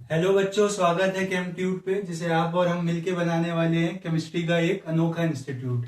Hello बच्चों, स्वागत है केमट्यूट पे, जिसे आप और हम मिलके बनाने वाले हैं केमिस्ट्री का एक अनोखा इंस्टीट्यूट।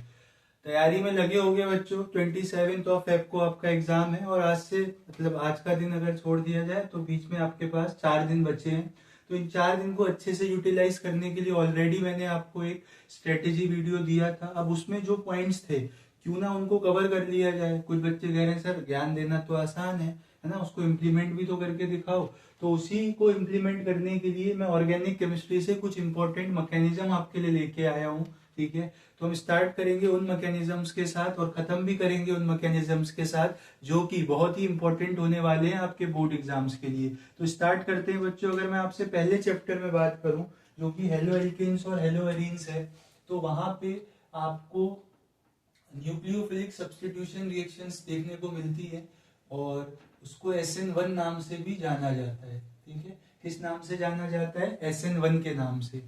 तैयारी में लगे होंगे बच्चों। 27 को आपका एग्जाम है और आज से मतलब आज का दिन अगर छोड़ दिया जाए तो बीच में आपके पास 4 दिन बचे हैं। तो इन 4 दिन को अच्छे से यूटिलाइज करने के लिए ऑलरेडी मैंने आपको एक स्ट्रेटेजी वीडियो दिया था। अब उसमें जो पॉइंट्स थे क्यों ना उनको कवर कर लिया जाए। कुछ बच्चे कह रहे हैं सर ज्ञान देना तो आसान है ना, उसको इम्प्लीमेंट भी तो करके दिखाओ। तो उसी को इम्प्लीमेंट करने के लिए मैं ऑर्गेनिक केमिस्ट्री से कुछ इंपॉर्टेंट मैकेनिज्म आपके लिए लेके आया हूँ। ठीक है, तो हम स्टार्ट करेंगे उन मैकेनिज्म्स के साथ और खत्म भी करेंगे उन मैकेनिज्म्स के साथ जो कि बहुत ही इंपॉर्टेंट होने वाले हैं आपके बोर्ड एग्जाम्स के लिए। तो स्टार्ट करते हैं बच्चों। अगर मैं आपसे पहले चैप्टर में बात करूं जो कि हेलो एल्केन्स और हेलो एरीन्स है, तो वहां पे आपको न्यूक्लियोफिलिक सब्स्टिट्यूशन रिएक्शंस देखने को मिलती है और उसको SN1 नाम से भी जाना जाता है। ठीक है, किस नाम से जाना जाता है? SN1 के नाम से।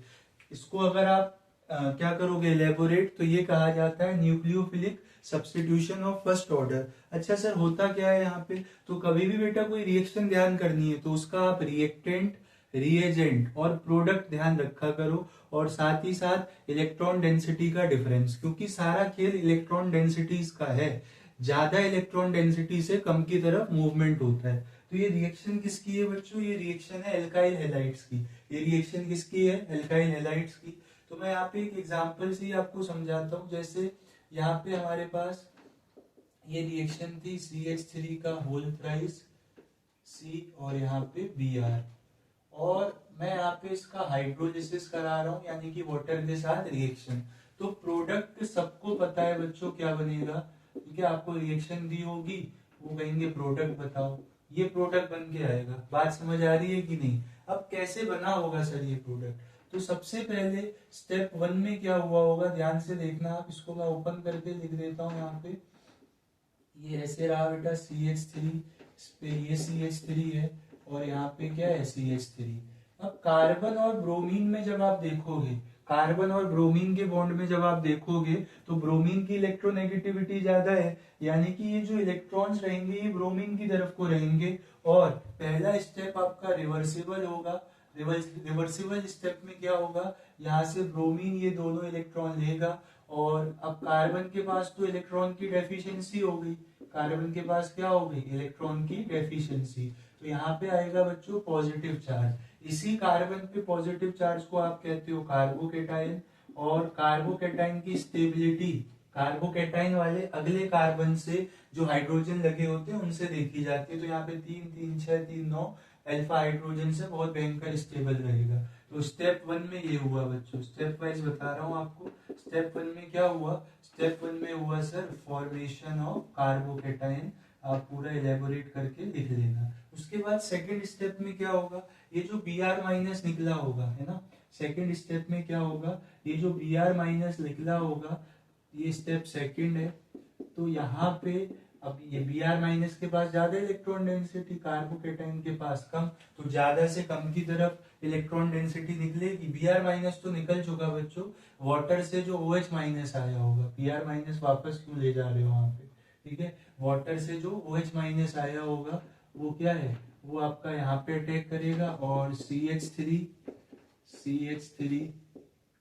इसको अगर आप क्या करोगे एलेबोरेट, तो ये कहा जाता है nucleophilic substitution of first order. अच्छा सर होता क्या है यहाँ पे? तो कभी भी बेटा कोई रिएक्शन ध्यान करनी है तो उसका आप रिएक्टेंट, रिएजेंट और प्रोडक्ट ध्यान रखा करो, और साथ ही साथ इलेक्ट्रॉन डेंसिटी का डिफरेंस, क्योंकि सारा खेल इलेक्ट्रॉन डेंसिटीज का है। ज्यादा इलेक्ट्रॉन डेंसिटी से कम की तरफ मूवमेंट होता है। तो ये रिएक्शन किसकी है बच्चों? ये रिएक्शन है एल्काइल हैलाइड्स की। ये रिएक्शन किसकी है? एल्काइल हैलाइड्स की। तो मैं यहाँ पे एक एग्जांपल से ही आपको समझाता हूँ। जैसे यहाँ पे हमारे पास ये रिएक्शन थी CH3 का होल प्राइस C और यहाँ पे Br, और मैं यहाँ पे इसका हाइड्रोलिसिस करा रहा हूँ यानी कि वाटर के साथ रिएक्शन। तो प्रोडक्ट सबको पता है बच्चों क्या बनेगा, क्योंकि आपको रिएक्शन दी होगी, वो कहेंगे प्रोडक्ट बताओ, ये प्रोडक्ट बन के आएगा। बात समझ आ रही है कि नहीं? अब कैसे बना होगा सर ये प्रोडक्ट? तो सबसे पहले स्टेप 1 में क्या हुआ होगा, ध्यान से देखना आप। इसको मैं ओपन करके लिख देता हूँ यहाँ पे। ये ऐसे रहा बेटा CH3, इस पे ये CH3 है और यहाँ पे क्या है CH3। अब कार्बन और ब्रोमीन में जब आप देखोगे, कार्बन और ब्रोमीन के बॉन्ड में जब आप देखोगे तो ब्रोमीन की इलेक्ट्रोनेगेटिविटी ज्यादा है, यानी कि ये जो इलेक्ट्रॉन्स रहेंगे ये ब्रोमीन की तरफ को रहेंगे। और पहला स्टेप आपका रिवर्सिबल होगा। रिवर्सिबल स्टेप में क्या होगा, यहाँ से ब्रोमीन ये दोनों इलेक्ट्रॉन लेगा, और अब कार्बन के पास तो इलेक्ट्रॉन की डेफिशिएंसी हो गई। कार्बन के पास क्या हो गई? इलेक्ट्रॉन की डेफिशिएंसी। तो यहाँ पे आएगा बच्चों पॉजिटिव चार्ज। इसी कार्बन पे पॉजिटिव चार्ज को आप कहते हो कार्बोकेटाइन, और कार्बोकेटाइन की स्टेबिलिटी कार्बोकेटाइन वाले अगले कार्बन से जो हाइड्रोजन लगे होते हैं उनसे देखी जाती है। तो यहाँ पे 3 3 6 3 9 अल्फा हाइड्रोजन से बहुत भयंकर स्टेबल रहेगा। तो स्टेप 1 में ये हुआ बच्चों, स्टेप वाइज बता रहा हूँ आपको। स्टेप 1 में क्या हुआ? स्टेप 1 में हुआ सर फॉर्मेशन ऑफ कार्बोकेटाइन। आप पूरा इलेबोरेट करके लिख लेना। उसके बाद सेकेंड स्टेप में क्या होगा, ये जो Br माइनस निकला होगा है ना, सेकेंड स्टेप में क्या होगा, ये जो Br माइनस निकला होगा, ये स्टेप सेकेंड है। तो यहाँ पे अब ये Br माइनस के पास ज्यादा इलेक्ट्रॉन डेंसिटी, कार्बोकेटाइन के पास कम, तो ज्यादा से कम की तरफ इलेक्ट्रॉन डेंसिटी निकलेगी। Br माइनस तो निकल चुका बच्चों, वाटर से जो OH माइनस आया होगा। Br माइनस वापस क्यों ले जा रहे हो वहां पे? ठीक है, वाटर से जो OH माइनस आया होगा वो क्या है, वो आपका यहाँ पे अटैक करेगा, और CH3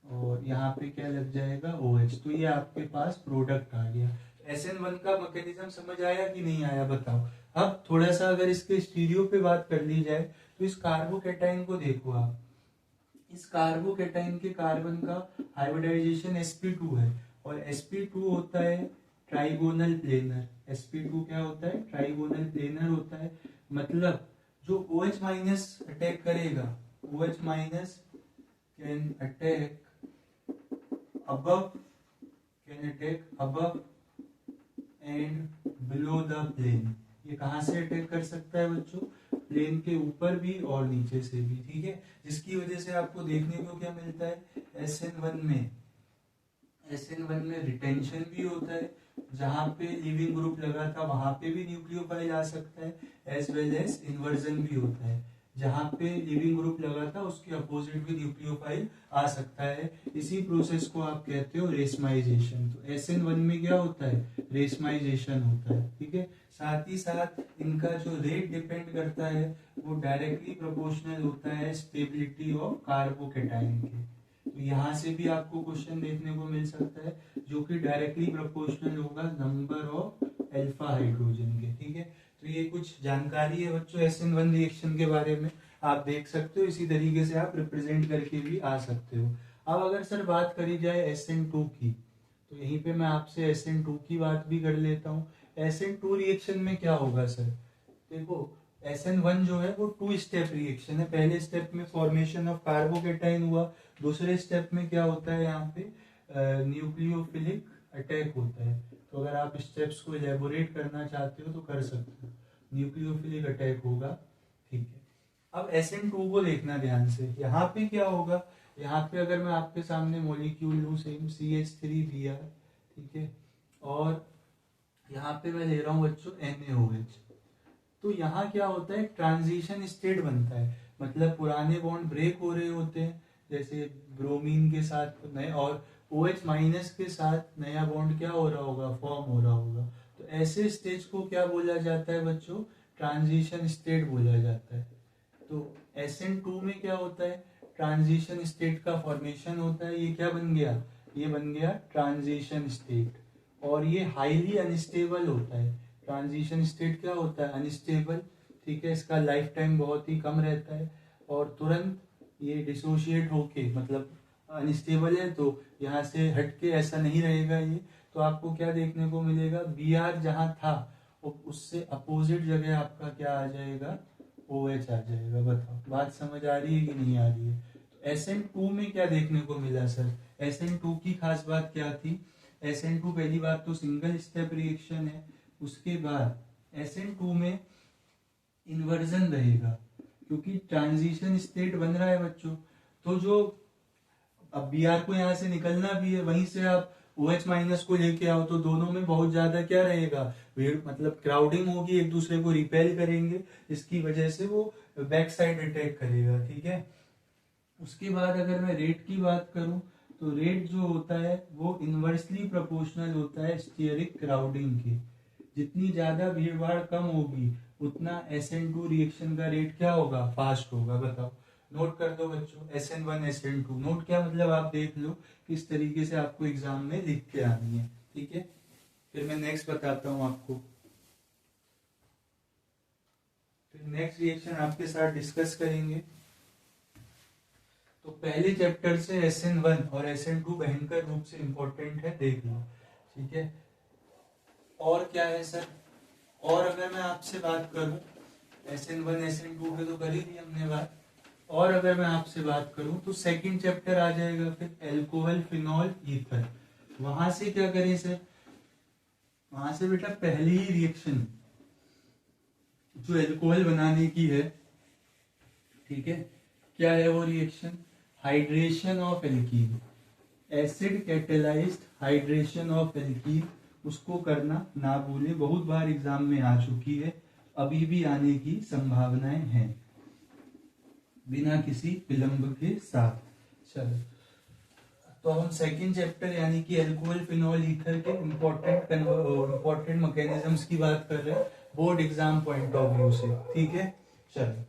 और यहाँ पे क्या लग जाएगा OH। तो ये आपके पास प्रोडक्ट आ गया। SN1 का मैकेनिज्म समझ आया कि नहीं आया बताओ? अब थोड़ा सा अगर इसके स्टीरियो पे बात कर ली जाए तो इस कार्बोकेटाइन को देखो आप। इस कार्बोकेटाइन के कार्बन का हाइब्रिडाइजेशन sp2 है, और sp2 होता है ट्राइगोनल प्लेनर। sp2 क्या होता है? ट्राइगोनल प्लेनर होता है। मतलब जो OH माइनस अटैक करेगा, OH minus can attack above and below the plane। ये कहां से अटैक कर सकता है बच्चों? प्लेन के ऊपर भी और नीचे से भी। ठीक है, जिसकी वजह से आपको देखने को क्या मिलता है, SN1 में रिटेंशन भी होता है। जहां पे लिविंग ग्रुप लगा था वहां पे भी न्यूक्लियोफाइल आ सकता है, एज वेल एज इन्वर्जन भी होता है। जहां पे लिविंग ग्रुप लगा था उसके अपोजिट भी न्यूक्लियोफाइल आ सकता है। इसी प्रोसेस को आप कहते हो रेशमाइजेशन। तो SN1 में क्या होता है? रेशमाइजेशन होता है। ठीक है, साथ ही साथ इनका जो रेट डिपेंड करता है वो डायरेक्टली प्रोपोर्शनल होता है स्टेबिलिटी ऑफ कार्बोकेटाइन के। तो यहाँ से भी आपको क्वेश्चन देखने को मिल सकता है जो कि डायरेक्टली प्रोपोर्शनल होगा नंबर ऑफ अल्फा हाइड्रोजन के। ठीक है, तो ये कुछ जानकारी है बच्चों SN1 रिएक्शन के बारे में, आप देख सकते हो। इसी तरीके से आप रिप्रेजेंट करके भी आ सकते हो। अब अगर सर बात करी जाए SN2 की, तो यहीं पे मैं आपसे SN2 की बात भी कर लेता हूँ। SN2 रिएक्शन में क्या होगा सर, देखो SN1 जो है वो 2 स्टेप रिएक्शन है। पहले स्टेप में फॉर्मेशन ऑफ कार्बोकेटाइन हुआ, दूसरे स्टेप में क्या होता है यहाँ पे न्यूक्लियोफिलिक अटैक होता है। तो अगर आप स्टेप्स को इलेबोरेट करना चाहते हो तो कर सकते हो, न्यूक्लियोफिलिक अटैक होगा। ठीक है, अब SN2 को देखना ध्यान से। यहाँ पे क्या होगा, यहाँ पे अगर मैं आपके सामने मॉलिक्यूल लूँ सेम CH3Br, ठीक है, और यहाँ पे मैं ले रहा हूँ बच्चों NaOH, तो यहाँ क्या होता है ट्रांजिशन स्टेट बनता है। मतलब पुराने बॉन्ड ब्रेक हो रहे होते हैं, जैसे ब्रोमीन के साथ नए और OH माइनस के साथ नया बॉन्ड क्या हो रहा होगा, फॉर्म हो रहा होगा। तो ऐसे स्टेज को क्या बोला जाता है बच्चों, ट्रांजिशन स्टेट बोला जाता है। तो SN2 में क्या होता है, ट्रांजिशन स्टेट का फॉर्मेशन होता है। ये क्या बन गया, ये बन गया ट्रांजिशन स्टेट, और ये हाईली अनस्टेबल होता है। ट्रांजिशन स्टेट क्या होता है, अनस्टेबल। ठीक है, इसका लाइफ टाइम बहुत ही कम रहता है और तुरंत ये डिसोशिएट होके, मतलब अनस्टेबल है तो यहाँ से हटके ऐसा नहीं रहेगा ये। तो आपको क्या देखने को मिलेगा, Br जहाँ था उससे अपोजिट जगह आपका क्या आ जाएगा, OH आ जाएगा। बताओ बात समझ आ रही है कि नहीं आ रही है। तो SN2 में क्या देखने को मिला सर, SN2 की खास बात क्या थी, SN2 पहली बात तो सिंगल स्टेप रिएक्शन है। उसके बाद SN2 में इन्वर्जन रहेगा, क्योंकि ट्रांजिशन स्टेट बन रहा है बच्चों। तो जो अब Br को यहाँ से निकलना भी है, वहीं से आप OH माइनस को लेके आओ, तो दोनों में बहुत ज्यादा क्या रहेगा, भीड़, मतलब क्राउडिंग होगी, एक दूसरे को रिपेल करेंगे, इसकी वजह से वो बैक साइड अटैक करेगा। ठीक है, उसके बाद अगर मैं रेट की बात करूं, तो रेट जो होता है वो इनवर्सली प्रोपोर्शनल होता है स्टीयरिक क्राउडिंग के। जितनी ज्यादा भीड़ भाड़ कम होगी उतना SN2 रिएक्शन का रेट क्या होगा, फास्ट होगा। बताओ, नोट कर दो बच्चों, SN1 SN2 नोट क्या मतलब, आप देख लो किस तरीके से आपको एग्जाम में लिख के आनी है। ठीक है, फिर मैं नेक्स्ट बताता हूं आपको। फिर नेक्स्ट रिएक्शन आपके साथ डिस्कस करेंगे। तो पहले चैप्टर से SN1 और SN2 भयंकर रूप से इंपॉर्टेंट है, देख लो। ठीक है, और क्या है सर, और अगर मैं आपसे बात करूं, SN1 SN2 पे तो कर ही दी हमने बात, और अगर मैं आपसे बात करूं तो सेकंड चैप्टर आ जाएगा फिर एल्कोहल फिनॉल ईथर। वहां से क्या करें सर, वहां से बेटा पहली ही रिएक्शन जो एल्कोहल बनाने की है, ठीक है, क्या है वो reaction, hydration of alkene, acid catalysed hydration of alkene. उसको करना ना भूलें, बहुत बार एग्जाम में आ चुकी है, अभी भी आने की संभावनाएं हैं बिना किसी विलंब के साथ। चलो, तो हम सेकंड चैप्टर यानी कि अल्कोहल फिनॉल ईथर के इंपॉर्टेंट मैकेनिज्म्स की बात कर रहे हैं board exam point of view से। ठीक है, चलो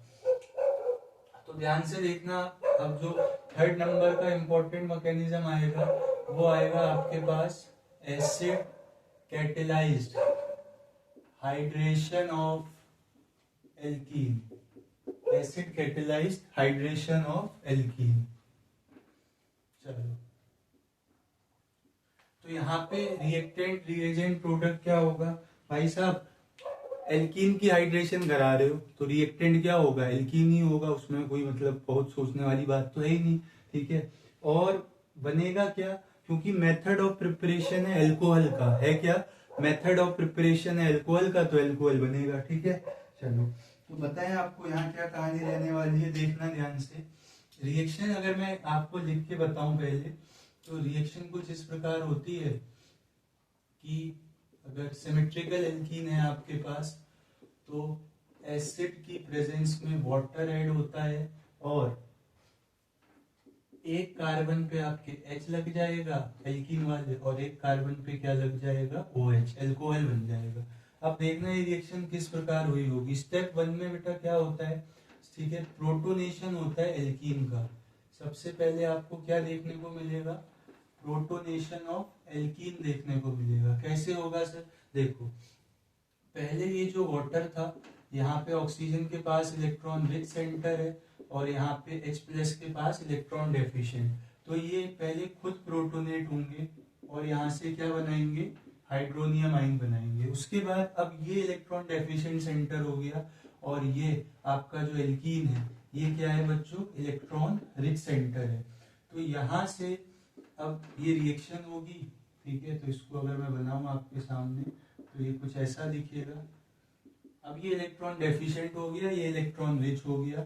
तो ध्यान से देखना। अब जो थर्ड नंबर का इंपॉर्टेंट मैकेनिज्म आएगा वो आएगा आपके पास acid catalysed hydration of alkene, acid catalysed hydration of alkene. चलो, तो यहाँ पे रिएक्टेंट रिएजेंट प्रोडक्ट क्या होगा भाई साहब, एल्कीन की हाइड्रेशन करा रहे हो तो रिएक्टेंट क्या होगा, एल्कीन ही होगा, उसमें कोई मतलब बहुत सोचने वाली बात तो है ही नहीं। ठीक है, और बनेगा क्या, क्योंकि मेथड ऑफ प्रिपरेशन है एल्कोहल का, है क्या, मेथड ऑफ प्रिपरेशन है एल्कोहल का, तो एल्कोहल बनेगा। ठीक है, चलो तो बताएं आपको यहाँ क्या कहानी रहने वाली है, देखना ध्यान से। रिएक्शन अगर मैं आपको लिख के बताऊं पहले, तो रिएक्शन कुछ इस प्रकार होती है कि अगर सिमेट्रिकल एल्कीन है आपके पास तो एसिड की प्रेजेंस में वाटर ऐड होता है और एक कार्बन पे आपके H लग जाएगा एल्कीन वाले, और एक कार्बन पे क्या लग जाएगा, OH, एल्कोहल बन जाएगा। अब देखना ये रिएक्शन किस प्रकार हुई होगी। स्टेप 1 में बेटा क्या होता है, ठीक है, प्रोटोनेशन होता है एल्कीन का। सबसे पहले आपको क्या देखने को मिलेगा, प्रोटोनेशन ऑफ एल्कीन देखने को मिलेगा। कैसे होगा सर, देखो पहले ये जो वाटर था, यहाँ पे ऑक्सीजन के पास इलेक्ट्रॉन रिच सेंटर है और यहाँ पे H+ के पास इलेक्ट्रॉन डेफिशिएंट। तो ये पहले खुद प्रोटोनेट होंगे और यहाँ से क्या बनाएंगे, हाइड्रोनियम आयन बनाएंगे। उसके बाद अब ये इलेक्ट्रॉन डेफिशिएंट सेंटर हो गया और ये आपका जो एल्कीन है ये क्या है बच्चों, इलेक्ट्रॉन रिच सेंटर है। तो यहाँ से अब ये रिएक्शन होगी, ठीक है। तो इसको अगर मैं बनाऊं आपके सामने तो ये कुछ ऐसा दिखेगा। अब ये इलेक्ट्रॉन डेफिशिएंट हो गया, ये इलेक्ट्रॉन रिच हो गया।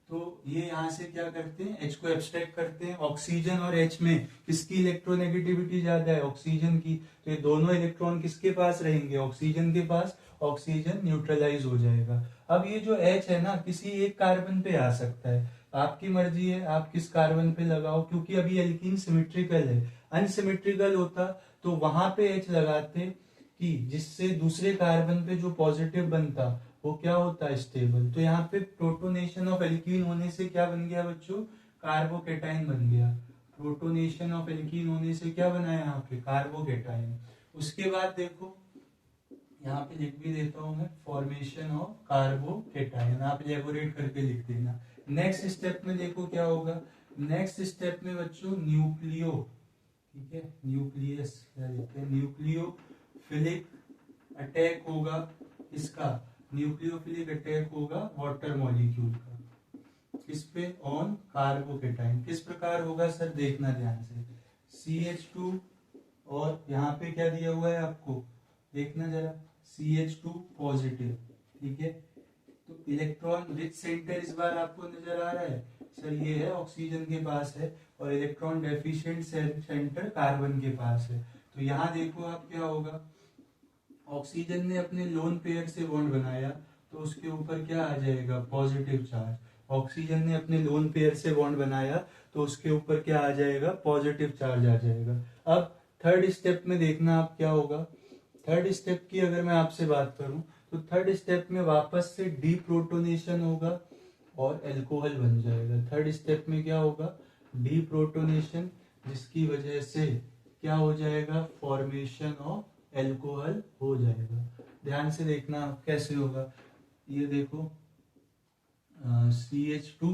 तो ये यहाँ से क्या करते हैं, H को एब्स्ट्रैक्ट करते हैं। ऑक्सीजन और H में किसकी इलेक्ट्रोनेगेटिविटी ज्यादा है, ऑक्सीजन की। तो ये दोनों इलेक्ट्रॉन किसके पास रहेंगे, ऑक्सीजन के पास। ऑक्सीजन न्यूट्रलाइज हो जाएगा। अब ये जो H है ना, किसी एक कार्बन पे आ सकता है, आपकी मर्जी है आप किस कार्बन पे लगाओ, क्योंकि अभी एल्कीन सिमेट्रिकल है। अनसिमेट्रिकल होता तो वहां पे H लगाते कि जिससे दूसरे कार्बन पे जो पॉजिटिव बनता वो क्या होता है, स्टेबल। तो यहाँ पे प्रोटोनेशन ऑफ एल्कीन होने से क्या बन गया बच्चों, कार्बोकेटाइन बन गया। प्रोटोनेशन ऑफ एल्कीन होने से क्या बना है यहाँ पे, कार्बोकेटाइन। उसके बाद देखो यहाँ पे लिख भी देता हूं मैं, फॉर्मेशन ऑफ कार्बोकेटाइन, आप इलेबोरेट करके लिख देना। नेक्स्ट स्टेप में देखो क्या होगा, नेक्स्ट स्टेप में बच्चों न्यूक्लियो, ठीक है, न्यूक्लियस क्या लिखते हैं, न्यूक्लियोफिलिक अटैक होगा इसका, न्यूक्लियोफिलिक अटैक होगा वाटर मॉलिक्यूल का, किस पे, ऑन कार्बोकेटाइन। किस प्रकार होगा सर, देखना ध्यान से, CH2 और यहाँ पे क्या दिया हुआ है आपको, देखना जरा, CH2 पॉजिटिव, ठीक है। तो इलेक्ट्रॉन रिच सेंटर इस बार आपको नजर आ रहा है सर, ये है ऑक्सीजन के पास है, और इलेक्ट्रॉन डेफिशिएंट सेंटर कार्बन के पास है। तो यहाँ देखो आप क्या होगा, ऑक्सीजन ने अपने लोन पेयर से बॉन्ड बनाया तो उसके ऊपर क्या आ जाएगा, पॉजिटिव चार्ज। ऑक्सीजन ने अपने लोन पेयर से बॉन्ड बनाया तो उसके ऊपर क्या आ जाएगा, पॉजिटिव चार्ज आ जाएगा। अब थर्ड स्टेप में देखना आप क्या होगा, थर्ड स्टेप की अगर मैं आपसे बात करूं तो थर्ड स्टेप में वापस से डीप्रोटोनेशन होगा और एल्कोहल बन जाएगा। थर्ड स्टेप में क्या होगा, डीप्रोटोनेशन, जिसकी वजह से क्या हो जाएगा, फॉर्मेशन ऑफ एल्कोहल हो जाएगा। ध्यान से देखना कैसे होगा, ये देखो CH2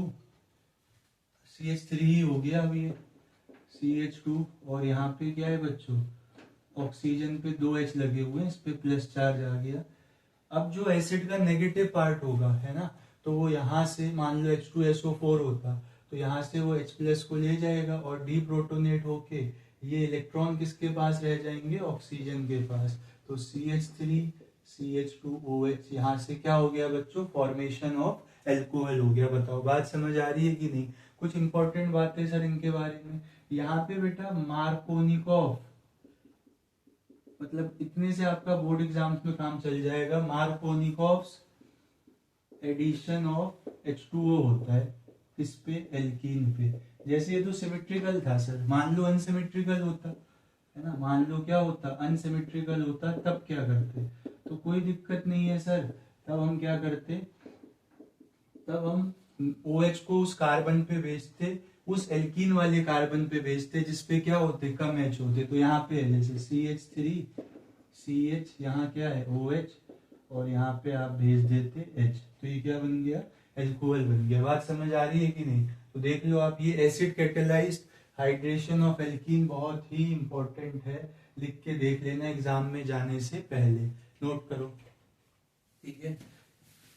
CH3 ही हो गया अभी ये, CH2 और यहाँ पे क्या है बच्चों, ऑक्सीजन पे 2 H लगे हुए हैं, इस पे प्लस चार्ज आ गया। अब जो एसिड का नेगेटिव पार्ट होगा है ना, तो वो यहाँ से मान लो H2SO4 होता तो यहाँ से वो H+ को ले जाएगा और डीप्रोटोनेट होके ये इलेक्ट्रॉन किसके पास रह जाएंगे, ऑक्सीजन के पास। तो CH3 CH2OH, यहाँ से क्या हो गया बच्चों, फॉर्मेशन ऑफ एल्कोहल हो गया। बताओ बात समझ आ रही है कि नहीं। कुछ इंपॉर्टेंट बातें सर इनके बारे में, यहाँ पे बेटा मार्कोनिकॉफ, मतलब इतने से आपका बोर्ड एग्जाम्स में काम चल जाएगा। मार्कोनिकॉफ्स एडिशन ऑफ H2O होता है इस पे, एल्कीन पे। जैसे ये तो सिमेट्रिकल था सर, मान लो अनसिमेट्रिकल होता है ना, मान लो क्या होता, अनसिमेट्रिकल होता, तब क्या करते, तो कोई दिक्कत नहीं है सर। तब हम क्या करते, तब हम OH को उस कार्बन पे भेजते, उस एल्कीन वाले कार्बन पे भेजते जिसपे क्या होते, कम H होते। तो यहाँ पे है जैसे CH3 CH, यहाँ क्या है OH, और यहाँ पे आप भेज देते H, तो ये क्या बन गया, एल्कोहल बन गया। बात समझ आ रही है कि नहीं। तो देख लो आप, ये acid catalysed hydration of alkene बहुत ही इंपॉर्टेंट है, लिख के देख लेना एग्जाम में जाने से पहले, नोट करो, ठीक है।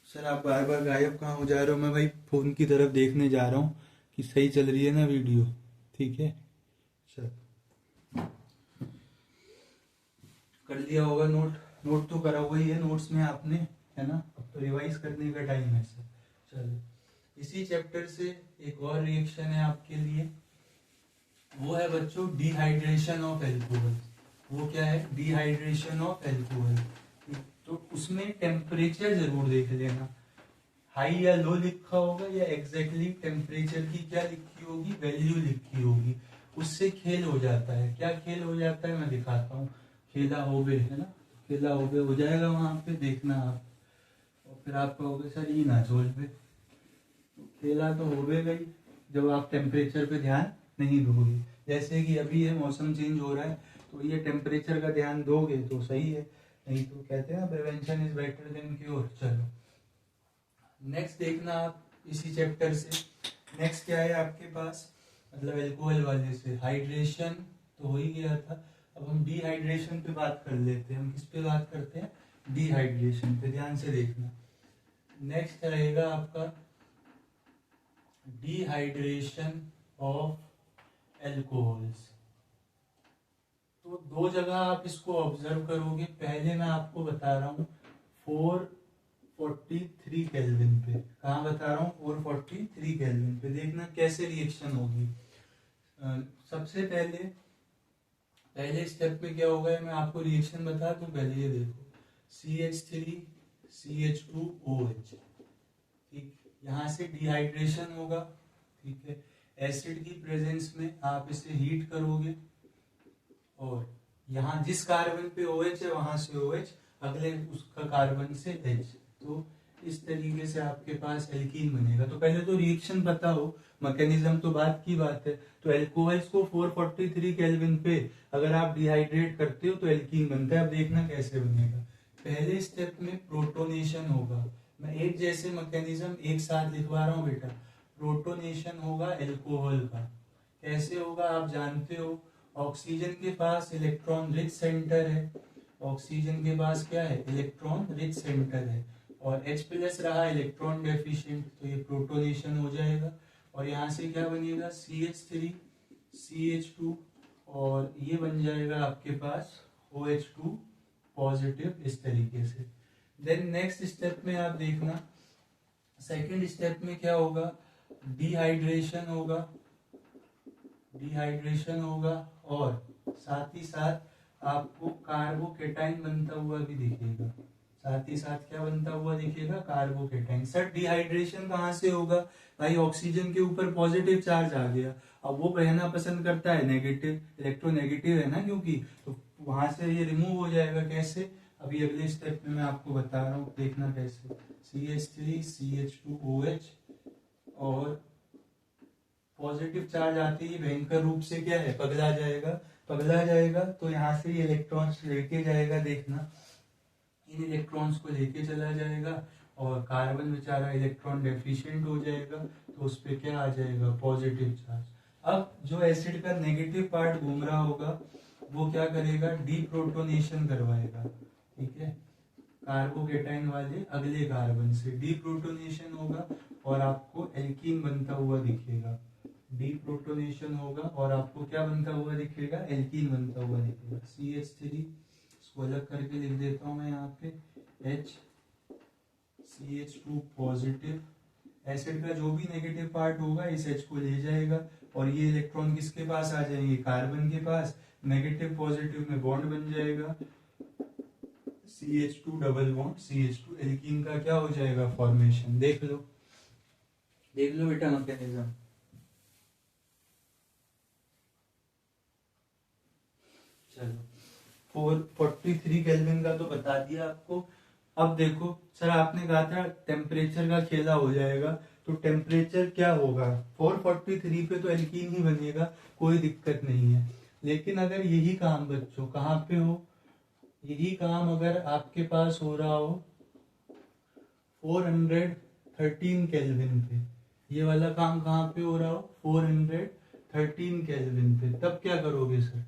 सर आप बार बार गायब कहाँ हो जा रहे हो, मैं भाई फोन की तरफ देखने जा रहा हूँ कि सही चल रही है ना वीडियो, ठीक है। चल कर लिया होगा नोट, नोट तो करा हुआ ही है नोट्स में आपने, है ना, अब तो रिवाइज करने का टाइम है सर। चलो इसी चैप्टर से एक और रिएक्शन है आपके लिए, वो है बच्चों डिहाइड्रेशन ऑफ एल्कोहल। वो क्या है, डिहाइड्रेशन ऑफ एल्कोहल। तो उसमें टेम्परेचर जरूर देख लेना, हाई या लो लिखा होगा या एग्जैक्टली टेम्परेचर की क्या लिखी होगी, वैल्यू लिखी होगी। उससे खेल हो जाता है, क्या खेल हो जाता है मैं दिखाता हूँ, खेला हो गए है ना, अकेला हो जाएगा वहां पे, देखना आप। और फिर आप कहोगे सर ये ना छोड़ पे, अकेला तो हो गई जब आप टेम्परेचर पे ध्यान नहीं दोगे। जैसे कि अभी ये मौसम चेंज हो रहा है, तो ये टेम्परेचर का ध्यान दोगे तो सही है, नहीं तो कहते हैं prevention is better than cure. चलो नेक्स्ट देखना आप इसी चैप्टर से। नेक्स्ट क्या है आपके पास, मतलब एल्कोहल वाले से हाइड्रेशन तो हो ही गया था। अब हम डिहाइड्रेशन पे बात कर लेते हैं। हम किस पे बात करते हैं, डिहाइड्रेशन पे। ध्यान से देखना, नेक्स्ट रहेगा आपका डिहाइड्रेशन ऑफ एल्कोहल्स। तो दो जगह आप इसको ऑब्जर्व करोगे। पहले मैं आपको बता रहा हूँ 443 केल्विन पे। कहाँ बता रहा हूँ, 443 केल्विन पे। देखना कैसे रिएक्शन होगी। सबसे पहले स्टेप में क्या होगा, मैं आपको रिएक्शन बता दूं। पहले ये देखो CH3 CH2OH, ठीक। यहाँ से डिहाइड्रेशन होगा, ठीक है। एसिड की प्रेजेंस में आप इसे हीट करोगे, और यहाँ जिस कार्बन पे OH है वहां से OH, अगले उसका कार्बन से H। तो इस तरीके से आपके पास एल्कीन बनेगा। तो पहले तो रिएक्शन पता हो, मैकेनिज्म तो बात की बात है। तो एल्कोहल्स को 443 केल्विन पे अगर आप डिहाइड्रेट करते हो तो एल्कीन बनता है। अब देखना कैसे बनेगा। पहले स्टेप में प्रोटोनेशन होगा। मैं एक जैसे मैकेनिज्म एक साथ लिखवा रहा हूँ बेटा। प्रोटोनेशन होगा एल्कोहल का। कैसे होगा आप जानते हो, ऑक्सीजन के पास इलेक्ट्रॉन रिच सेंटर है। ऑक्सीजन के पास क्या है, इलेक्ट्रॉन रिच सेंटर है, और H+ रहा इलेक्ट्रॉन डेफिशिएंट, तो ये प्रोटोनेशन हो जाएगा। और यहाँ से क्या बनेगा, CH3 CH2, और ये बन जाएगा आपके पास OH2 पॉजिटिव, इस तरीके से। देन नेक्स्ट स्टेप में आप देखना, सेकेंड स्टेप में क्या होगा, डिहाइड्रेशन होगा। डिहाइड्रेशन होगा, और साथ ही साथ आपको कार्बोकेटाइन बनता हुआ भी दिखेगा। साथ ही साथ क्या बनता हुआ दिखेगा, कार्बोकेटाइन। सर डिहाइड्रेशन कहाँ से होगा, भाई ऑक्सीजन के ऊपर पॉजिटिव चार्ज आ गया, अब वो रहना पसंद करता है नेगेटिव, इलेक्ट्रोनेगेटिव है ना, क्योंकि तो वहां से ये रिमूव हो जाएगा। कैसे, अभी अगले स्टेप में मैं आपको बता रहा हूँ, देखना कैसे। CH3 CH2OH, और पॉजिटिव चार्ज आते ही भयंकर रूप से क्या है, पगला जाएगा। पगला जाएगा तो यहाँ से ये इलेक्ट्रॉन्स लेके जाएगा, देखना इन इलेक्ट्रॉन्स को लेके चला जाएगा, और कार्बन बेचारा इलेक्ट्रॉन डेफिशिएंट हो जाएगा, तो उस पर क्या आ जाएगा, पॉजिटिव चार्ज। अब जो एसिड का नेगेटिव पार्ट घूम रहा होगा वो क्या करेगा, डीप्रोटोनेशन करवाएगा, ठीक है। कार्बोकेटाइन वाले अगले कार्बन से डीप्रोटोनेशन होगा, और आपको एल्कीन बनता हुआ दिखेगा। डीप्रोटोनेशन होगा और आपको क्या बनता हुआ दिखेगा, एल्कीन बनता हुआ दिखेगा। CH3 इसको अलग करके लिख देता हूँ मैं यहाँ पे, H CH2 पॉजिटिव। एसिड का जो भी नेगेटिव पार्ट होगा इस H को ले जाएगा, और ये इलेक्ट्रॉन किसके पास आ जाएंगे, कार्बन के पास। नेगेटिव पॉजिटिव में बॉन्ड बन जाएगा, CH2 double bond CH2, alkene का क्या हो जाएगा, फॉर्मेशन। देख लो बेटा मैकेनिज्म। चलो 443 केल्विन का तो बता दिया आपको। अब देखो सर, आपने कहा था टेम्परेचर का खेला हो जाएगा, तो टेम्परेचर क्या होगा, 443 पे तो एल्कीन ही बनेगा, कोई दिक्कत नहीं है। लेकिन अगर यही काम बच्चों कहाँ पे हो, यही काम अगर आपके पास हो रहा हो 413 केल्विन पे, ये वाला काम कहाँ पे हो रहा हो, 413 केल्विन पे, तब क्या करोगे सर,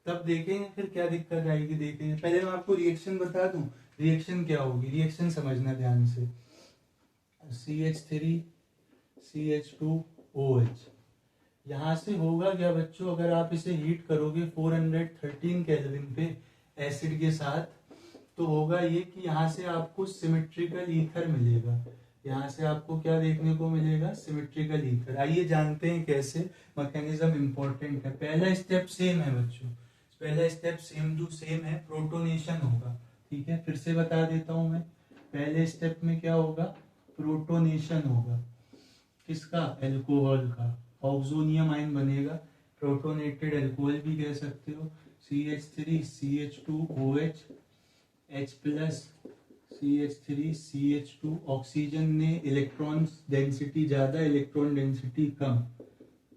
तब देखेंगे फिर क्या दिक्कत आएगी, देखेंगे। पहले मैं आपको रिएक्शन बता दूं, रिएक्शन क्या होगी, रिएक्शन समझना ध्यान से। CH3 CH2OH, यहां से होगा क्या बच्चों, अगर आप इसे हीट करोगे 413 केल्विन पे एसिड के साथ, तो होगा ये कि यहाँ से आपको सिमेट्रिकल ईथर मिलेगा। यहाँ से आपको क्या देखने को मिलेगा, सिमेट्रिकल ईथर। आइए जानते हैं कैसे, मैकेनिज्म इंपॉर्टेंट है। पहला स्टेप सेम है बच्चों, पहला स्टेप सेम टू सेम है, प्रोटोनेशन होगा, ठीक है। फिर से बता देता हूं मैं, पहले स्टेप में क्या होगा, प्रोटोनेशन होगा, किसका, एल्कोहल का। ऑक्सोनियम आयन बनेगा, प्रोटोनेटेड एल्कोहल भी कह सकते हो। CH3 CH2OH, H+CH3CH2, ऑक्सीजन ने इलेक्ट्रॉन डेंसिटी ज्यादा, इलेक्ट्रॉन डेंसिटी कम।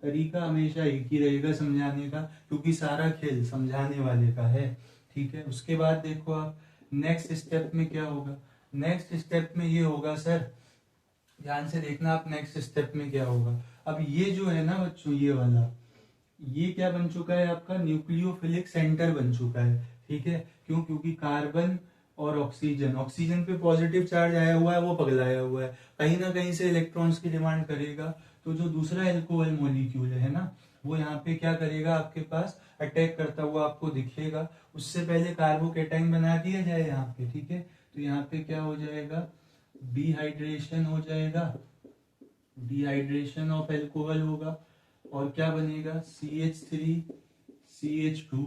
तरीका हमेशा एक ही रहेगा समझाने का, क्योंकि सारा खेल समझाने वाले का है। ठीक है, उसके बाद देखो आप नेक्स्ट स्टेप में क्या होगा। नेक्स्ट स्टेप में ये होगा सर, ध्यान से देखना आप, नेक्स्ट स्टेप में क्या होगा। अब ये जो है ना बच्चों, ये वाला, ये क्या बन चुका है आपका, न्यूक्लियोफिलिक सेंटर बन चुका है। ठीक है, क्यों? क्योंकि कार्बन और ऑक्सीजन, ऑक्सीजन पे पॉजिटिव चार्ज आया हुआ है, वो पगलाया हुआ है, कहीं ना कहीं से इलेक्ट्रॉन्स की डिमांड करेगा। तो जो दूसरा एल्कोहल मॉलिक्यूल है ना, वो यहाँ पे क्या करेगा, आपके पास अटैक करता हुआ आपको दिखेगा। उससे पहले कार्बोकेटाइन बना दिया जाए यहाँ पे। ठीक है, तो यहाँ पे क्या हो जाएगा, डिहाइड्रेशन हो जाएगा, डिहाइड्रेशन ऑफ एल्कोहल होगा, और क्या बनेगा, CH3CH2,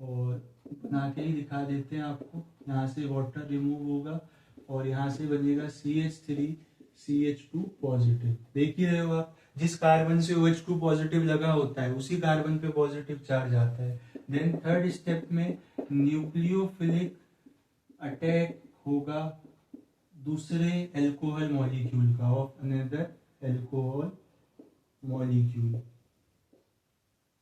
और बना के ही दिखा देते हैं आपको। यहाँ से वाटर रिमूव होगा और यहाँ से बनेगा CH3CH2 पॉजिटिव। देख ही रहे हो आप, जिस कार्बन से OH2 पॉजिटिव लगा होता है उसी कार्बन पे पॉजिटिव चार्ज आता है। देन थर्ड स्टेप में न्यूक्लियोफिलिक अटैक होगा दूसरे एल्कोहल मॉलिक्यूल का, ऑफ अनदर एल्कोहल मॉलिक्यूल।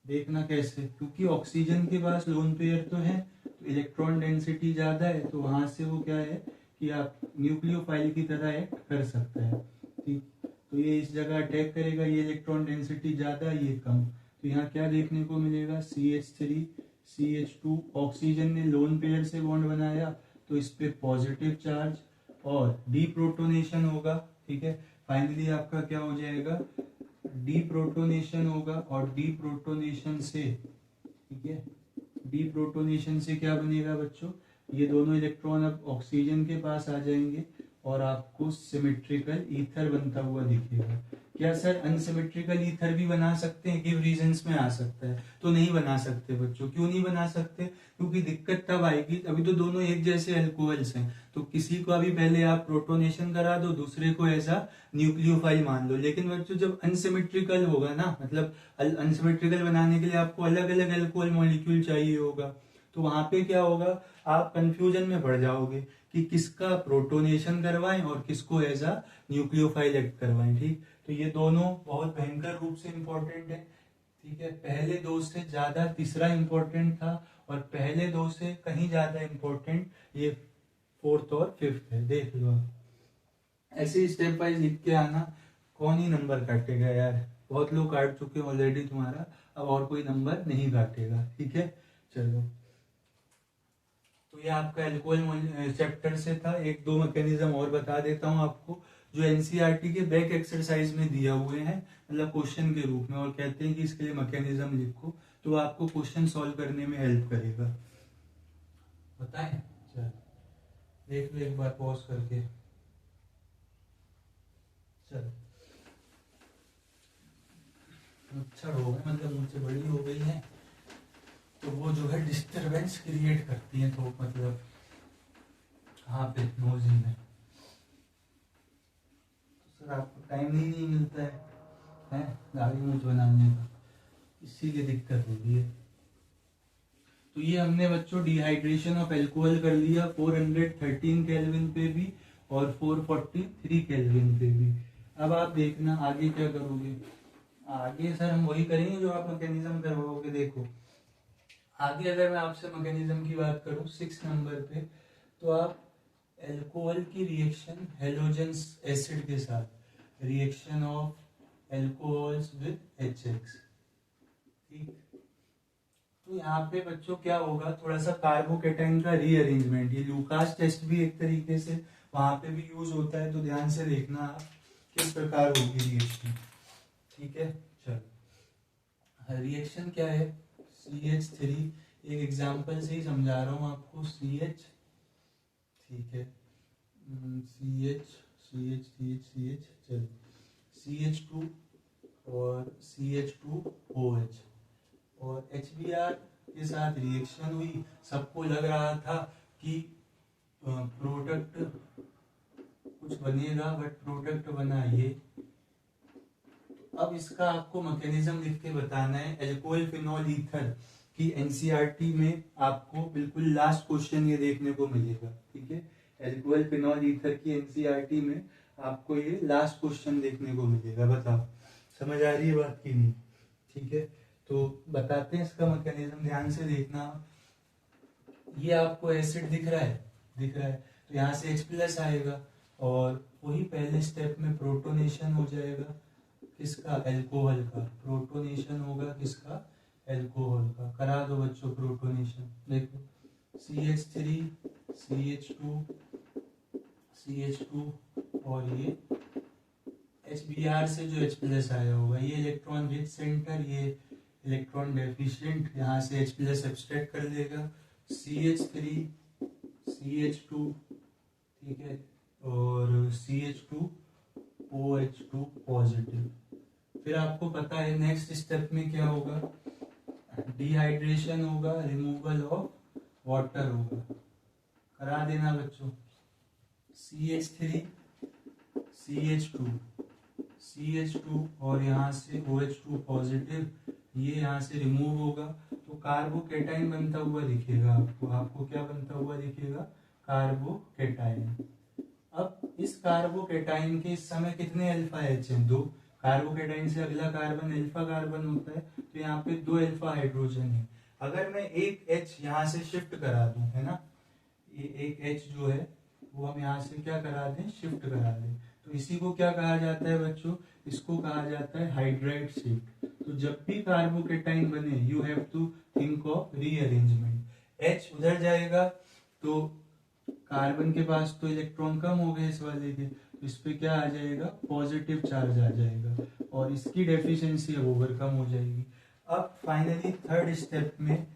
देखना कैसे, क्योंकि ऑक्सीजन के पास लोन पेयर तो है, तो इलेक्ट्रॉन डेंसिटी ज्यादा है, तो वहां से वो क्या है कि आप न्यूक्लियोफाइल की तरह एक्ट कर सकता है। ठीक, तो ये इस जगह अटैक करेगा, ये इलेक्ट्रॉन डेंसिटी ज्यादा, ये कम। तो यहाँ क्या देखने को मिलेगा, CH3CH2, ऑक्सीजन ने लोन पेयर से बॉन्ड बनाया तो इस पे पॉजिटिव चार्ज और डीप्रोटोनेशन होगा। ठीक है, फाइनली आपका क्या हो जाएगा, डीप्रोटोनेशन होगा, और डीप्रोटोनेशन से, ठीक है, डीप्रोटोनेशन से क्या बनेगा बच्चों, ये दोनों इलेक्ट्रॉन अब ऑक्सीजन के पास आ जाएंगे और आपको सिमेट्रिकल ईथर बनता हुआ दिखेगा। क्या सर अनसिमेट्रिकल ईथर भी बना सकते हैं? गिव रीजंस में आ सकता है। तो नहीं बना सकते बच्चों। क्यों नहीं बना सकते? क्योंकि दिक्कत तब आएगी, अभी तो दोनों एक जैसे अल्कोहल्स हैं, तो किसी को अभी पहले आप प्रोटोनेशन करा दो, दूसरे को ऐसा न्यूक्लियोफाइल मान लो। लेकिन बच्चों जब अनसिमेट्रिकल होगा ना, मतलब अनसिमेट्रिकल बनाने के लिए आपको अलग अलग अल्कोहल मॉलिक्यूल चाहिए होगा, तो वहां पे क्या होगा, आप कंफ्यूजन में पड़ जाओगे कि किसका प्रोटोनेशन करवाएं और किसको एज अ न्यूक्लियोफाइल एक्ट करवाएं। ठीक, तो ये दोनों बहुत भयंकर रूप से इंपॉर्टेंट है। ठीक है, पहले दो से ज्यादा तीसरा इंपॉर्टेंट था, और पहले दो से कहीं ज्यादा इंपॉर्टेंट ये फोर्थ और फिफ्थ है। देख लो आप, ऐसे स्टेप वाइज लिख के आना। कौन ही नंबर काटेगा यार, बहुत लोग काट चुके हैं ऑलरेडी तुम्हारा, अब और कोई नंबर नहीं काटेगा। ठीक है, चलो, तो ये आपका एल्कोहल चैप्टर से था। एक दो मैकेनिज्म और बता देता हूँ आपको, जो एनसीईआरटी के बैक एक्सरसाइज में दिया हुए हैं, मतलब क्वेश्चन के रूप में, और कहते हैं कि इसके लिए मैकेनिज्म लिखो, तो आपको क्वेश्चन सॉल्व करने में हेल्प करेगा। बताएं, चल देख लो एक बार पॉज करके। चल, अच्छा हो गया, मतलब मुझसे बड़ी हो गई है, तो वो जो है डिस्टरबेंस क्रिएट करती है, तो मतलब कहाँ पे नोजी में, तो सर आपको टाइम नहीं मिलता है गाड़ी में बनाने का, इसीलिए दिक्कत हो रही है। तो ये हमने बच्चों डिहाइड्रेशन ऑफ एल्कोहल कर लिया 413 केल्विन पे भी और 443 केल्विन पे भी। अब आप देखना आगे क्या करोगे। आगे सर हम वही करेंगे जो आप मैकेनिज्म करवाओगे। देखो आगे अगर मैं आपसे मैकेनिज्म की बात करूं 6 नंबर पे, तो आप एल्कोहल की रिएक्शन हेलोजन एसिड के साथ, reaction of alcohols with HX, ठीक। तो यहाँ पे बच्चों क्या होगा, थोड़ा सा कार्बोकेटाइन का रीअरेंजमेंट, ये लूकास टेस्ट भी एक तरीके से वहां पे भी यूज होता है, तो ध्यान से देखना आप किस प्रकार होगी रिएक्शन। ठीक है, चलो रिएक्शन क्या है, CH3, एक एग्जांपल से ही समझा रहा हूँ आपको, CH, ठीक है, CH CH CH CH, चलो CH2 और CH2OH और HBr के साथ रिएक्शन हुई। सबको लग रहा था कि प्रोडक्ट कुछ बनेगा, बट प्रोडक्ट बना ये। अब इसका आपको मैकेनिज्म लिख के बताना है, एल्कोहल फिनॉल ईथर कि एनसीईआरटी में आपको बिल्कुल लास्ट क्वेश्चन ये देखने को मिलेगा, ठीक है। एल्कोहल फिनॉल ईथर की एनसीईआरटी में आपको ये लास्ट क्वेश्चन देखने को मिलेगा। बताओ समझ आ रही है बात की नहीं, ठीक है। तो बताते हैं इसका मैकेनिज्म, ध्यान से देखना। ये आपको एसिड दिख रहा है, दिख रहा है, तो यहाँ से H प्लस आएगा और वही पहले स्टेप में प्रोटोनेशन हो जाएगा किसका, अल्कोहल का। प्रोटोनेशन होगा किसका, अल्कोहल का। करा दो बच्चों प्रोटोनेशन। देखो CH3 CH2 CH2 और ये HBr से जो H प्लस आया होगा, ये इलेक्ट्रॉन रिच सेंटर, ये इलेक्ट्रॉन डेफिशिएंट, यहाँ से H प्लस एब्स्ट्रैक्ट कर देगा। CH3 CH2, ठीक है, और CH2 OH2 पॉजिटिव। फिर आपको पता है नेक्स्ट स्टेप में क्या होगा, डिहाइड्रेशन होगा, रिमूवल ऑफ वाटर होगा। करा देना बच्चों। CH3 CH2 CH2 और यहाँ से OH2 पॉजिटिव, ये यहाँ से रिमूव होगा तो कार्बोकेटाइन बनता हुआ दिखेगा आपको। आपको क्या बनता हुआ दिखेगा, कार्बोकेटाइन। अब इस कार्बोकेटाइन के इस समय कितने अल्फा एच हैं, 2। कार्बोकेटाइन से अगला कार्बन अल्फा कार्बन होता है, तो यहाँ पे 2 अल्फा हाइड्रोजन है। अगर मैं एक एच यहाँ से शिफ्ट करा दूं, है ना, ये एक एच जो है वो हम यहाँ से क्या करा दें, शिफ्ट करा दें, तो इसी को क्या कहा जाता है बच्चों, इसको कहा जाता है हाइड्राइड शिफ्ट। तो जब भी कार्बोकेटाइन बने you have to think of rearrangement. H उधर जाएगा तो कार्बन के पास तो इलेक्ट्रॉन कम हो गए इस वाले के, तो इस पे क्या आ जाएगा, पॉजिटिव चार्ज आ जाएगा और इसकी डेफिशिएंसी अब ओवरकम हो जाएगी। अब फाइनली थर्ड स्टेप में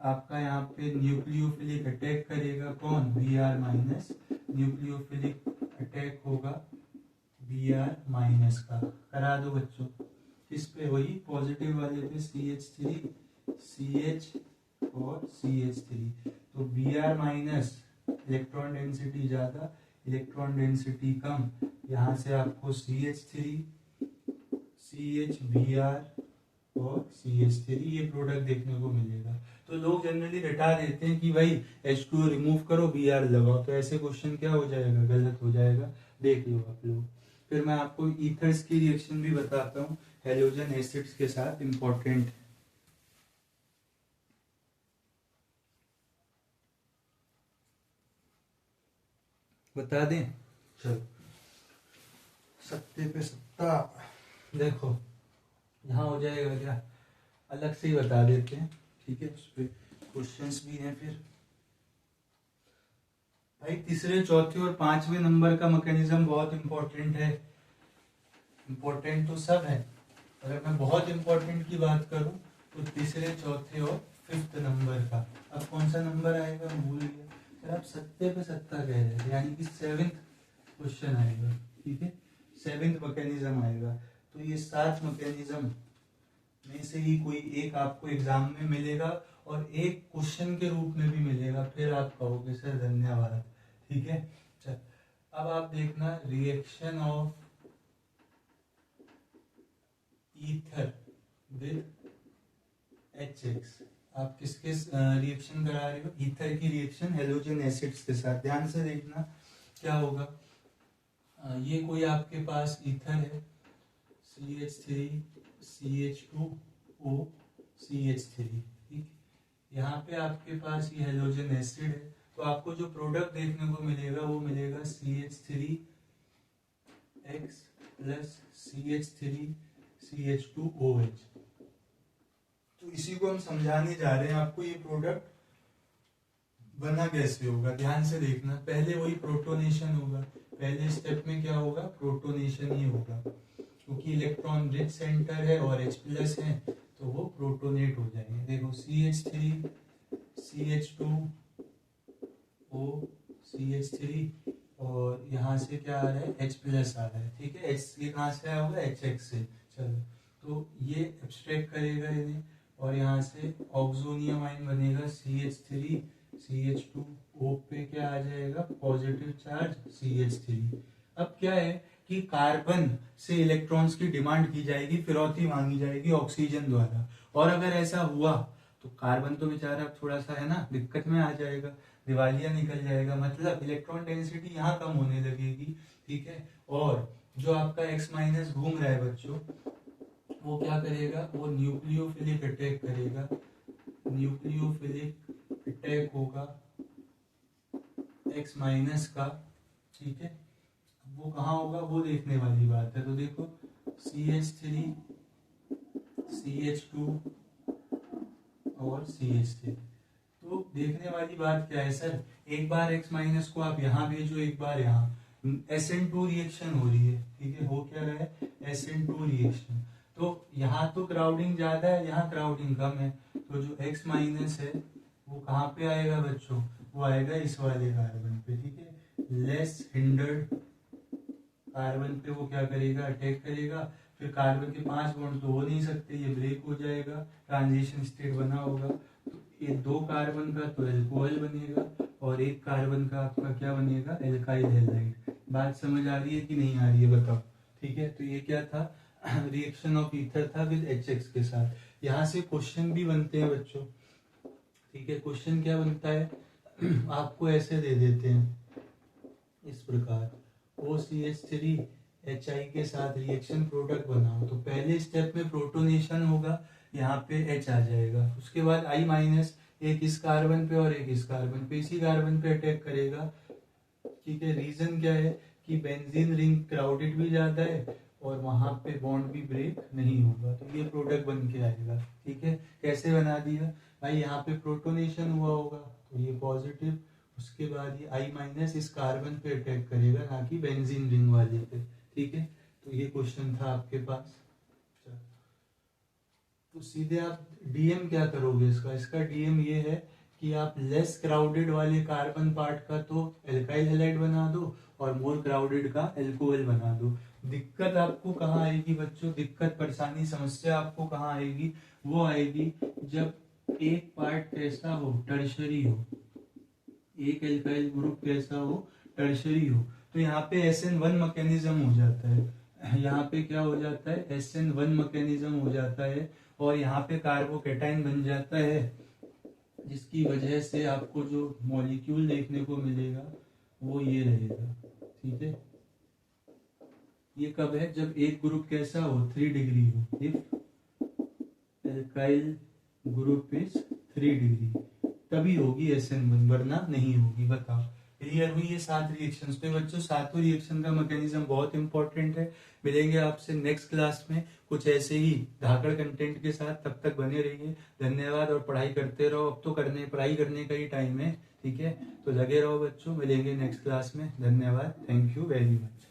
आपका यहाँ पे न्यूक्लियोफिलिक अटैक करेगा कौन, Br माइनस। न्यूक्लियोफिलिक अटैक होगा Br माइनस का। करा दो बच्चों किस पे, वही पॉजिटिव वाले पे, CH3 CH और CH3। तो Br माइनस, इलेक्ट्रॉन डेंसिटी ज्यादा, इलेक्ट्रॉन डेंसिटी कम, यहाँ से आपको CH3 CH Br और CH3 ये प्रोडक्ट देखने को मिलेगा। तो लोग जनरली रटा देते हैं कि भाई H2 रिमूव करो Br लगाओ, तो ऐसे क्वेश्चन क्या हो जाएगा, गलत हो जाएगा। देख लो आप लोग। फिर मैं आपको ईथर्स की रिएक्शन भी बताता हूँ हेलोजन एसिड्स के साथ, इंपॉर्टेंट। बता दें, चलो सत्ते पे सत्ता। देखो यहाँ हो जाएगा क्या, अलग से ही बता देते हैं, ठीक है, उस पर क्वेश्चंस भी हैं। फिर भाई तीसरे, चौथे और पांचवें नंबर का मैकेनिज्म बहुत इंपॉर्टेंट है। इंपॉर्टेंट तो सब है, अगर मैं बहुत इंपॉर्टेंट की बात करूं तो तीसरे, चौथे और फिफ्थ नंबर का। अब कौन सा नंबर आएगा मैं भूल गया सर, आप सत्ते पे सत्ता कह रहे थे, यानी कि 7th क्वेश्चन आएगा, ठीक है, 7th मैकेनिज्म आएगा। तो ये 7 मैकेनिज्म में से ही कोई एक आपको एग्जाम में मिलेगा और एक क्वेश्चन के रूप में भी मिलेगा, फिर आप कहोगे सर धन्यवाद, ठीक है। चल अब आप देखना, reaction of ether with HX। आप किसके रिएक्शन करा रहे हो, ईथर की रिएक्शन हेलोजन एसिड्स के साथ। ध्यान से देखना क्या होगा। ये कोई आपके पास ईथर है, CH3 CH2O CH3, ठीक। यहाँ पे आपके पास ये हेलोजन एसिड है, तो आपको जो प्रोडक्ट देखने को मिलेगा वो मिलेगा CH3X प्लस CH3 CH2OH। तो इसी को हम समझाने जा रहे हैं आपको, ये प्रोडक्ट बना कैसे होगा। ध्यान से देखना, पहले वही प्रोटोनेशन होगा, पहले स्टेप में क्या होगा, प्रोटोनेशन ही होगा, क्योंकि इलेक्ट्रॉन रिच सेंटर है और H प्लस है तो वो प्रोटोनेट हो जाएंगे। देखो CH3 CH2O CH3 और यहाँ से क्या आ रहा है, H प्लस आ रहा है, ठीक है। H ये कहाँ से आया होगा, HX से। चलो तो ये एब्स्ट्रैक्ट करेगा इन्हें और यहाँ से ऑक्सोनियम आयन बनेगा CH3 CH2O पे क्या आ जाएगा, पॉजिटिव चार्ज CH3। अब क्या है कि कार्बन से इलेक्ट्रॉन्स की डिमांड की जाएगी, फिरौती मांगी जाएगी ऑक्सीजन द्वारा, और अगर ऐसा हुआ तो कार्बन तो बेचारा थोड़ा सा है ना दिक्कत में आ जाएगा, दिवालिया निकल जाएगा, मतलब इलेक्ट्रॉन डेंसिटी यहाँ कम होने लगेगी, ठीक है। और जो आपका X माइनस घूम रहा है बच्चों, वो क्या करेगा, वो न्यूक्लियोफिलिक अटैक करेगा, न्यूक्लियोफिलिक अटैक होगा X माइनस का, ठीक है। वो कहाँ होगा वो देखने वाली बात है। तो देखो CH3 CH2 और CH3, तो देखने वाली बात क्या है सर, एक बार X माइनस को आप यहाँ भेजो, एक बार यहाँ, SN2 रिएक्शन हो रही है, ठीक है। हो क्या रहा है, SN2 रिएक्शन। तो यहाँ तो क्राउडिंग ज्यादा है, यहाँ क्राउडिंग कम है, तो जो X माइनस है वो कहाँ पे आएगा बच्चों, वो आएगा इस वाले कार्बन पे, ठीक है। लेस हिंडर्ड कार्बन पे वो क्या करेगा, अटैक करेगा। फिर कार्बन के 5 बॉन्ड तो हो नहीं सकते, ये ब्रेक हो जाएगा, ट्रांजिशन स्टेट बना होगा। तो ये 2 कार्बन का तो एल्कोहल बनेगा और 1 कार्बन का आपका क्या बनेगा, एल्काइल हैलाइड। बात समझ आ रही है कि नहीं आ रही है बताओ, ठीक है। तो ये क्या था, रिएक्शन ऑफ ईथर था विद HX के साथ। यहाँ से क्वेश्चन भी बनते हैं बच्चों, ठीक है। क्वेश्चन क्या बनता है, आपको ऐसे दे देते हैं इस प्रकार, OCH3 HI के साथ रिएक्शन प्रोडक्ट बनाओ। तो पहले स्टेप में प्रोटोनेशन होगा, यहाँ पे H आ जाएगा। उसके बाद I माइनस एक इस कार्बन पे और एक इस कार्बन पे, इसी कार्बन पे अटैक करेगा, ठीक है। रीजन क्या है कि बेंजीन रिंग क्राउडेड भी ज्यादा है और वहां पे बॉन्ड भी ब्रेक नहीं होगा, तो ये प्रोडक्ट बन के आएगा, ठीक है। कैसे बना दिया भाई, यहाँ पे प्रोटोनेशन हुआ होगा तो ये पॉजिटिव, उसके बाद ये I माइनस इस कार्बन पे अटैक करेगा, ना कि बेंजीन रिंग वाले पे, ठीक है। तो ये क्वेश्चन था आपके पास। तो सीधे आप DM क्या करोगे इसका DM ये है कि आप लेस क्राउडेड वाले कार्बन पार्ट का तो एल्काइल हैलाइड बना दो और मोर क्राउडेड का एल्कोहल बना दो। दिक्कत आपको कहाँ आएगी बच्चों, दिक्कत परेशानी समस्या आपको कहाँ आएगी, वो आएगी जब एक पार्ट कैसा हो, टर्शरी हो, एक एल्काइल ग्रुप कैसा हो, टर्शरी हो। तो यहाँ पे SN1 मैकेनिज्म हो जाता है, यहाँ पे क्या हो जाता है, SN1 मैकेनिज्म हो जाता है और यहाँ पे कार्बोकेटाइन बन जाता है, जिसकी वजह से आपको जो मॉलिक्यूल देखने को मिलेगा वो ये रहेगा, ठीक है। ये कब है, जब एक ग्रुप कैसा हो, 3 डिग्री हो, if alkyl group is 3 degree, तभी होगी SN1, वरना नहीं होगी। बताओ क्लियर हुई ये 7 रिएक्शंस पे बच्चों। 7 रिएक्शन का मैकेनिज्म बहुत इंपॉर्टेंट है। मिलेंगे आपसे नेक्स्ट क्लास में कुछ ऐसे ही धाकड़ कंटेंट के साथ, तब तक बने रहिए। धन्यवाद और पढ़ाई करते रहो, अब तो पढ़ाई करने का ही टाइम है, ठीक है। तो लगे रहो बच्चों, मिलेंगे नेक्स्ट क्लास में। धन्यवाद, थैंक यू वेरी मच।